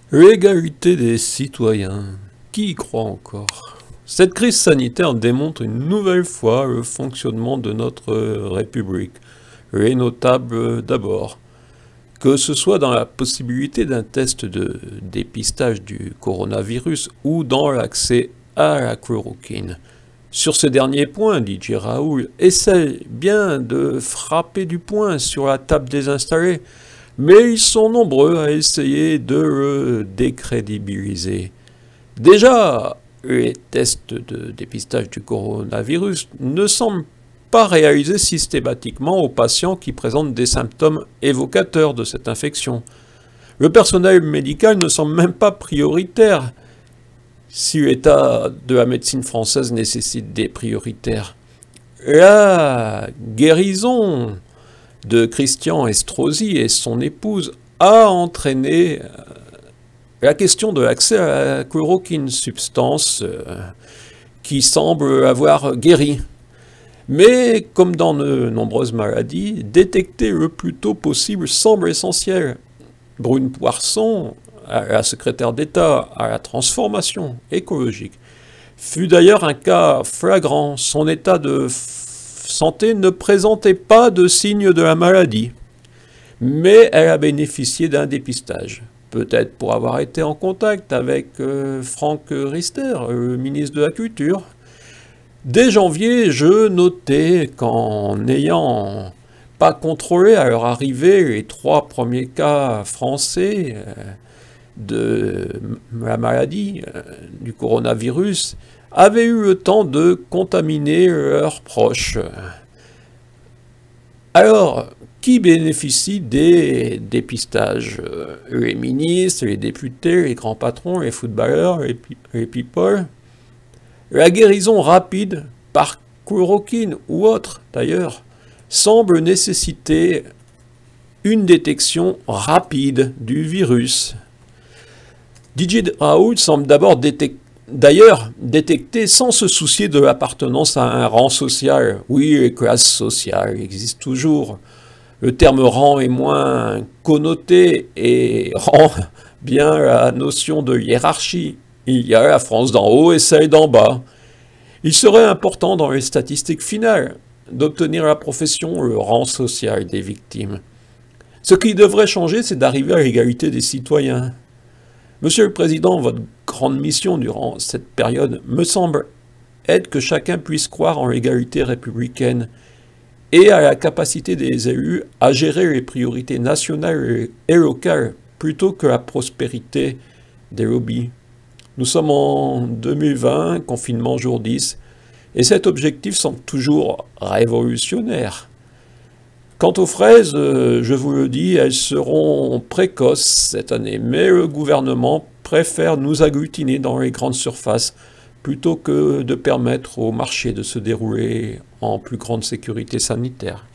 L'égalité des citoyens. Qui y croit encore? Cette crise sanitaire démontre une nouvelle fois le fonctionnement de notre République. Les notables d'abord. Que ce soit dans la possibilité d'un test de dépistage du coronavirus ou dans l'accès à la chloroquine. Sur ce dernier point, DJ Raoul essaie bien de frapper du poing sur la table désinstallée, mais ils sont nombreux à essayer de le décrédibiliser. Déjà, les tests de dépistage du coronavirus ne semblent pas réalisés systématiquement aux patients qui présentent des symptômes évocateurs de cette infection. Le personnel médical ne semble même pas prioritaire, si l'état de la médecine française nécessite des prioritaires. La guérison de Christian Estrosi et son épouse a entraîné la question de l'accès à la chloroquine, substance qui semble avoir guéri. Mais, comme dans de nombreuses maladies, détecter le plus tôt possible semble essentiel. Brune Poirson, la secrétaire d'État à la transformation écologique, fut d'ailleurs un cas flagrant. Son état de santé ne présentait pas de signes de la maladie, mais elle a bénéficié d'un dépistage. Peut-être pour avoir été en contact avec Franck Riester, le ministre de la Culture. Dès janvier, je notais qu'en n'ayant pas contrôlé à leur arrivée les 3 premiers cas français de la maladie, du coronavirus, avaient eu le temps de contaminer leurs proches. Alors, qui bénéficie des dépistages? Les ministres, les députés, les grands patrons, les footballeurs, les people. La guérison rapide, par chloroquine ou autre d'ailleurs, semble nécessiter une détection rapide du virus. DJ Raoul semble d'abord détecter sans se soucier de l'appartenance à un rang social. Oui, les classes sociales existent toujours. Le terme rang est moins connoté et rend bien la notion de hiérarchie. Il y a la France d'en haut et celle d'en bas. Il serait important dans les statistiques finales d'obtenir la profession, le rang social des victimes. Ce qui devrait changer, c'est d'arriver à l'égalité des citoyens. Monsieur le Président, votre grande mission durant cette période me semble être que chacun puisse croire en l'égalité républicaine et à la capacité des élus à gérer les priorités nationales et locales plutôt que la prospérité des lobbies. Nous sommes en 2020, confinement jour 10, et cet objectif semble toujours révolutionnaire. Quant aux fraises, je vous le dis, elles seront précoces cette année, mais le gouvernement préfère nous agglutiner dans les grandes surfaces plutôt que de permettre au marché de se dérouler en plus grande sécurité sanitaire.